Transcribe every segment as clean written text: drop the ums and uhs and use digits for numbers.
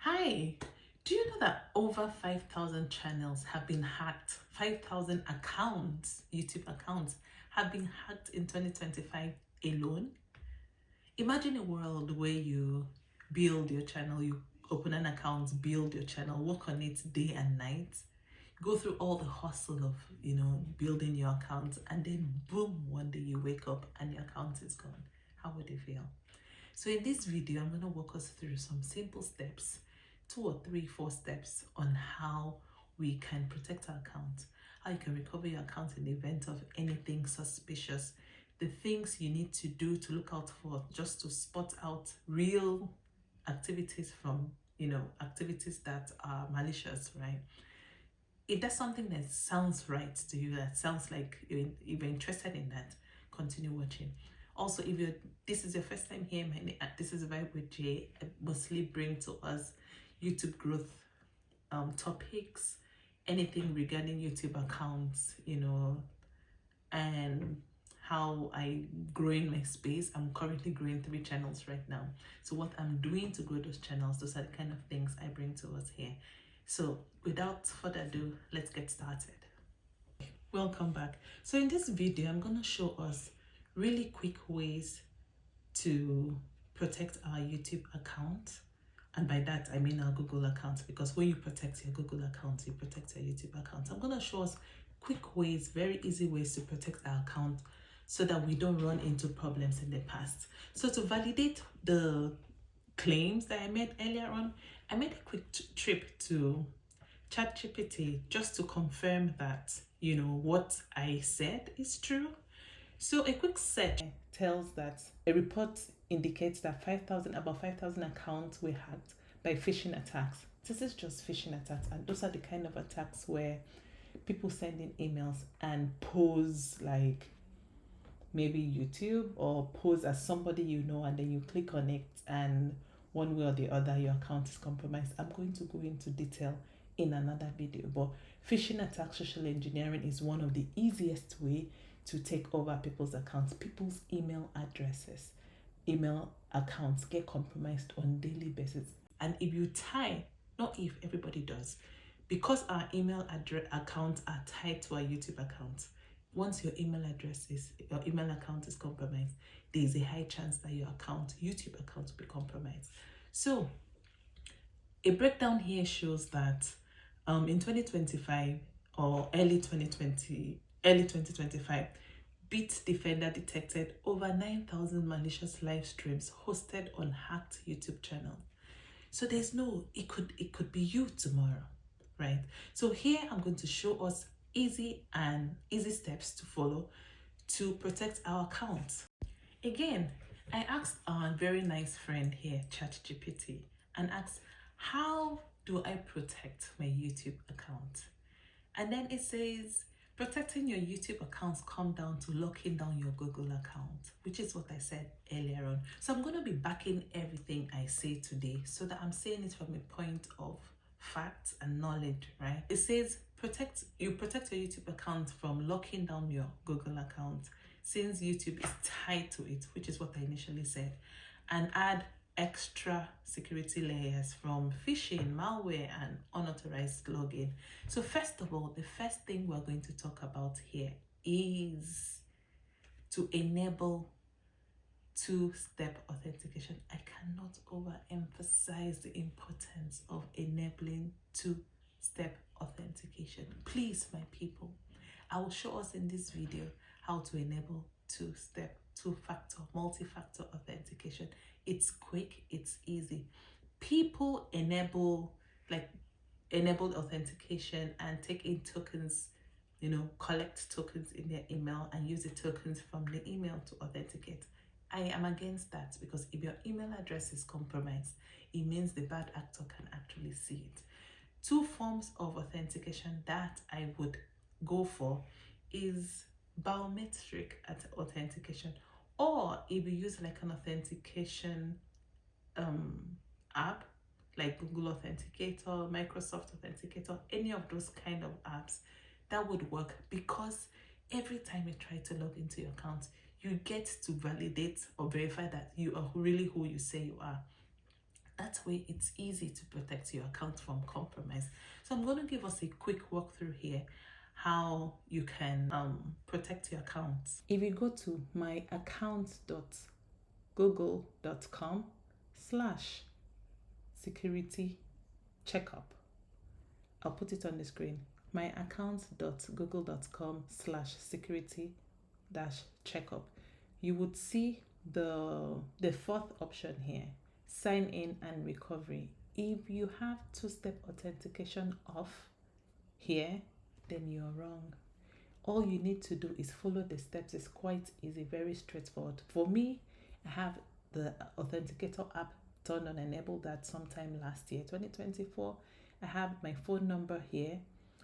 Hi, do you know that over 5,000 channels have been hacked? 5,000 accounts, YouTube accounts, have been hacked in 2025 alone? Imagine a world where you build your channel, you open an account, build your channel, work on it day and night, go through all the hustle of, building your account, and then boom, one day you wake up and your account is gone. How would you feel? So in this video, I'm going to walk us through some simple steps, 2 or 3, 4 steps on how we can protect our account, how you can recover your account in the event of anything suspicious, the things you need to do to look out for just to spot out real activities from, activities that are malicious, right? If that's something that sounds right to you, that sounds like you're interested in that, continue watching. Also, if this is your first time here, this is a Vibe with Jay. I mostly bring to us YouTube growth topics, anything regarding YouTube accounts, and how I grow in my space. I'm currently growing 3 channels right now. So what I'm doing to grow those channels, those are the kind of things I bring to us here. So without further ado, let's get started. Welcome back. So in this video, I'm going to show us really quick ways to protect our YouTube account. And by that, I mean our Google account, because when you protect your Google account, you protect your YouTube account. I'm going to show us quick ways, very easy ways to protect our account so that we don't run into problems in the past. So to validate the claims that I made earlier on, I made a quick trip to ChatGPT just to confirm that, what I said is true. So a quick search tells that a report indicates that about 5,000 accounts were hacked by phishing attacks. This is just phishing attacks, and those are the kind of attacks where people send in emails and pose like maybe YouTube, or pose as somebody you know, and then you click on it and one way or the other your account is compromised. I'm going to go into detail in another video, but phishing attacks, social engineering is one of the easiest way to take over people's accounts. People's email addresses, email accounts get compromised on daily basis. And if you tie, not if, everybody does, because our email accounts are tied to our YouTube account, once your email account is compromised, there is a high chance that your YouTube account will be compromised. So a breakdown here shows that in 2025 or early 2025, Bitdefender detected over 9,000 malicious live streams hosted on hacked YouTube channels. So there's it could be you tomorrow, right? So here I'm going to show us easy steps to follow to protect our accounts. Again, I asked our very nice friend here, ChatGPT, and asked, how do I protect my YouTube account? And then it says, protecting your YouTube accounts come down to locking down your Google account, which is what I said earlier on. So I'm going to be backing everything I say today so that I'm saying it from a point of fact and knowledge, right? It says protect your YouTube account from locking down your Google account, since YouTube is tied to it, which is what I initially said, and add extra security layers from phishing, malware, and unauthorized login. So first of all, the first thing we're going to talk about here is to enable 2-step authentication. I cannot overemphasize the importance of enabling 2-step authentication. Please, my people, I will show us in this video how to enable multi-factor authentication. It's quick, it's easy. People enabled authentication and take in tokens, collect tokens in their email and use the tokens from the email to authenticate. I am against that, because if your email address is compromised, it means the bad actor can actually see it. 2 forms of authentication that I would go for is biometric authentication, or if you use like an authentication app like Google Authenticator, Microsoft Authenticator, any of those kind of apps, that would work, because every time you try to log into your account, you get to validate or verify that you are really who you say you are. That way it's easy to protect your account from compromise. So I'm going to give us a quick walkthrough here how you can protect your accounts. If you go to myaccount.google.com/security checkup, I'll put it on the screen. myaccount.google.com/security-checkup. You would see the fourth option here, sign in and recovery. If you have two-step authentication off here, then you're wrong. All you need to do is follow the steps. It's quite easy, very straightforward. For me, I have the authenticator app turned on, enabled that sometime last year, 2024. I have my phone number here,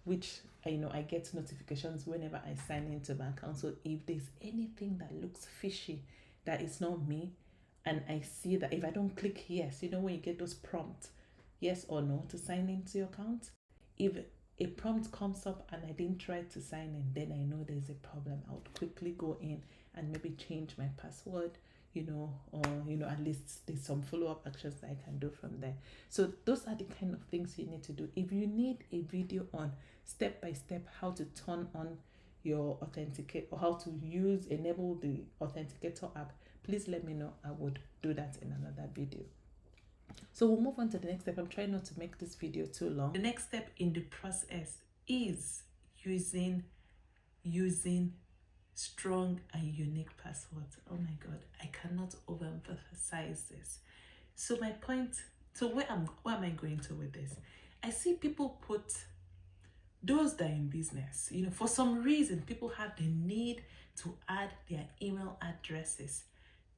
which I get notifications whenever I sign into my account. So if there's anything that looks fishy, that is not me, and I see that, if I don't click yes, when you get those prompts, yes or no to sign into your account, if a prompt comes up and I didn't try to sign in, then I know there's a problem. I would quickly go in and maybe change my password, or at least there's some follow-up actions that I can do from there. So those are the kind of things you need to do. If you need a video on step by step how to turn on your authenticate, or how to enable the authenticator app, please let me know. I would do that in another video. So we'll move on to the next step. I'm trying not to make this video too long. The next step in the process is using strong and unique passwords. Oh my God, I cannot overemphasize this. So my point, where am I going to with this? I see people put those that are in business, for some reason, people have the need to add their email addresses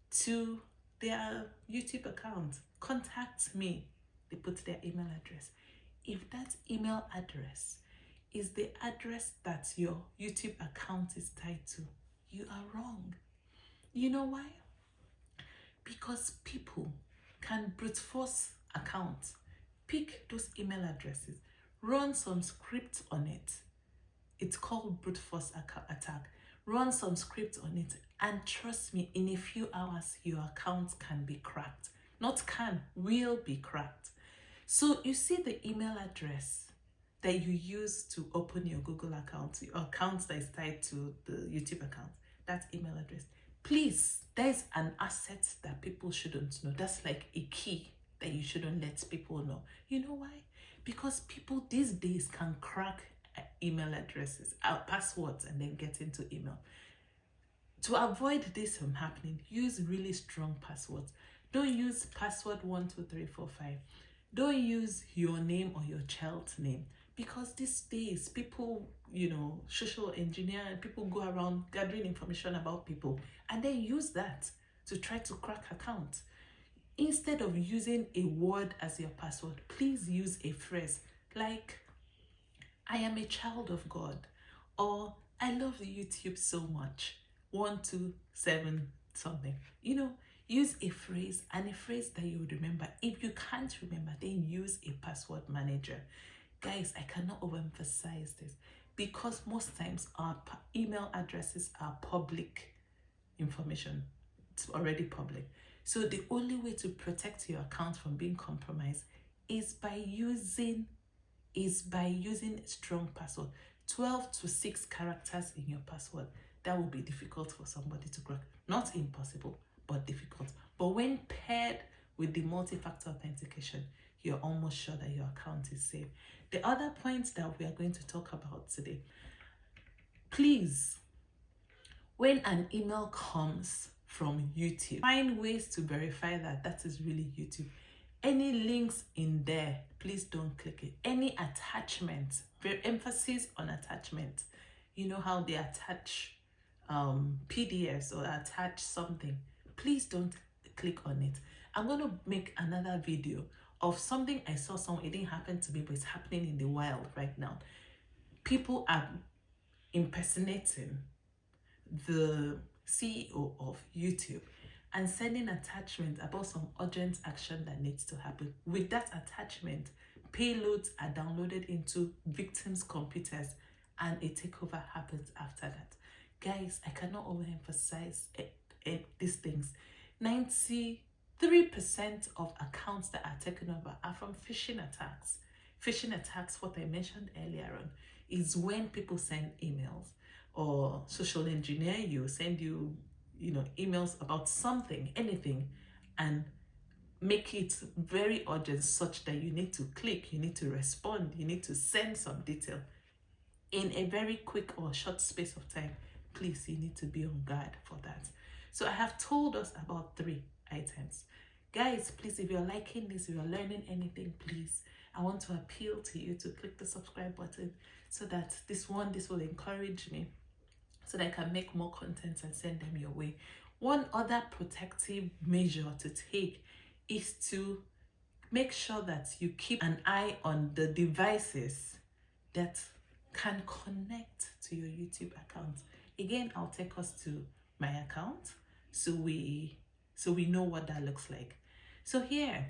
to their YouTube account. Contact me. They put their email address. If that email address is the address that your YouTube account is tied to, you are wrong. You know why? Because people can brute force accounts, pick those email addresses, run some script on it. It's called brute force attack. Run some script on it, and trust me, in a few hours, your account can be cracked. Not can, will be cracked. So you see the email address that you use to open your Google account, your account that is tied to the YouTube account, that email address. Please, there's an asset that people shouldn't know. That's like a key that you shouldn't let people know. You know why? Because people these days can crack email addresses, passwords, and then get into email. To avoid this from happening, use really strong passwords. Don't use password 12345. Don't use your name or your child's name, because these days people, social engineer, and people go around gathering information about people and then use that to try to crack accounts. Instead of using a word as your password, please use a phrase like, I am a child of God, or I love YouTube so much, 127 something. Use a phrase, and a phrase that you would remember. If you can't remember, then use a password manager. Guys, I cannot overemphasize this, because most times our email addresses are public information. It's already public. So the only way to protect your account from being compromised is by using strong password. 12 to 6 characters in your password. That will be difficult for somebody to crack. Not impossible, but difficult. But when paired with the multi-factor authentication, you're almost sure that your account is safe. The other points that we are going to talk about today, please, when an email comes from YouTube, find ways to verify that is really YouTube. Any links in there, please don't click it. Any attachment, emphasis on attachment. You know how they attach PDFs or attach something. Please don't click on it. I'm going to make another video of something I saw somewhere. It didn't happen to me, but it's happening in the wild right now. People are impersonating the CEO of YouTube and sending attachments about some urgent action that needs to happen. With that attachment, payloads are downloaded into victims' computers, and a takeover happens after that. Guys, I cannot overemphasize these things. 95% 3% of accounts that are taken over are from phishing attacks. Phishing attacks, what I mentioned earlier on, is when people send emails or social engineer you, send you, emails about something, anything, and make it very urgent such that you need to click, you need to respond, you need to send some detail in a very quick or short space of time. Please, you need to be on guard for that. So I have told us about 3 items. Guys, please, if you're liking this, if you're learning anything, please, I want to appeal to you to click the subscribe button so that this will encourage me so that I can make more content and send them your way. One other protective measure to take is to make sure that you keep an eye on the devices that can connect to your YouTube account. Again, I'll take us to my account so we know what that looks like. So here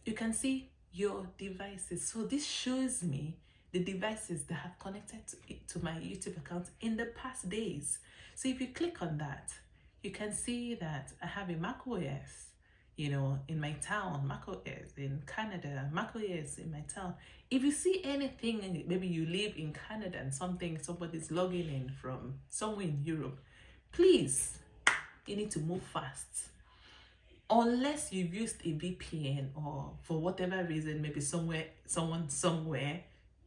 you can see your devices. So this shows me the devices that have connected to my YouTube account in the past days. So if you click on that, you can see that I have a macOS, in my town, macOS in Canada, macOS in my town. If you see anything, maybe you live in Canada and somebody's logging in from somewhere in Europe, please, you need to move fast. Unless you've used a VPN or for whatever reason, maybe someone somewhere,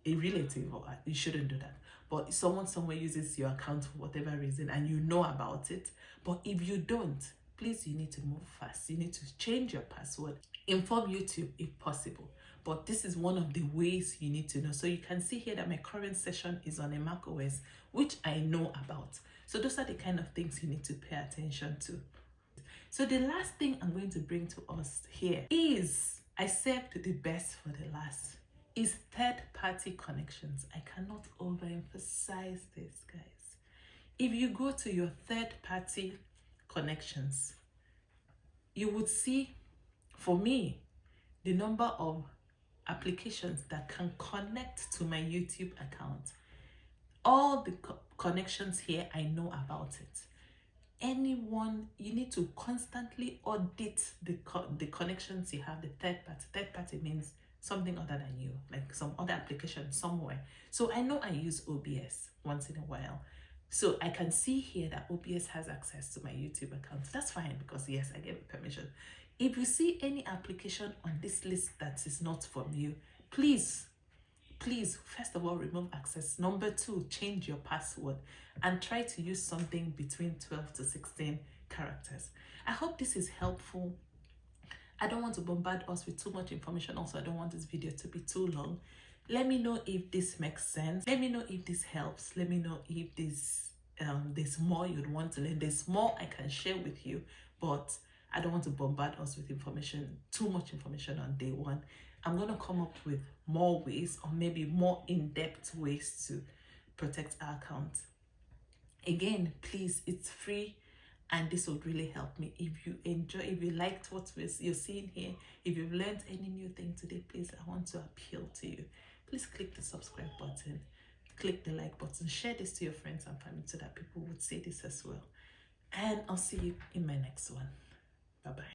a relative, or you shouldn't do that. But someone somewhere uses your account for whatever reason and you know about it. But if you don't, please, you need to move fast. You need to change your password. Inform YouTube if possible. But this is one of the ways you need to know. So you can see here that my current session is on a macOS, which I know about. So those are the kind of things you need to pay attention to. So the last thing I'm going to bring to us here is, I saved the best for the last, is third-party connections. I cannot overemphasize this, guys. If you go to your third-party connections, you would see, for me, the number of applications that can connect to my YouTube account. All the connections here, I know about it. Anyone, you need to constantly audit the connections you have. The third party means something other than you, like some other application somewhere. So I know I use OBS once in a while, so I can see here that OBS has access to my YouTube account. That's fine, because yes, I gave permission. If you see any application on this list that is not from you, please, first of all, remove access. Number 2, change your password and try to use something between 12 to 16 characters. I hope this is helpful. I don't want to bombard us with too much information. Also, I don't want this video to be too long. Let me know if this makes sense. Let me know if this helps. Let me know if there's more you'd want to learn. There's more I can share with you, but I don't want to bombard us with too much information on day one. I'm going to come up with more ways, or maybe more in-depth ways to protect our account. Again, please, it's free, and this would really help me. If you liked what you're seeing here, if you've learned any new thing today, please, I want to appeal to you. Please click the subscribe button, click the like button, share this to your friends and family so that people would see this as well. And I'll see you in my next one. Bye-bye.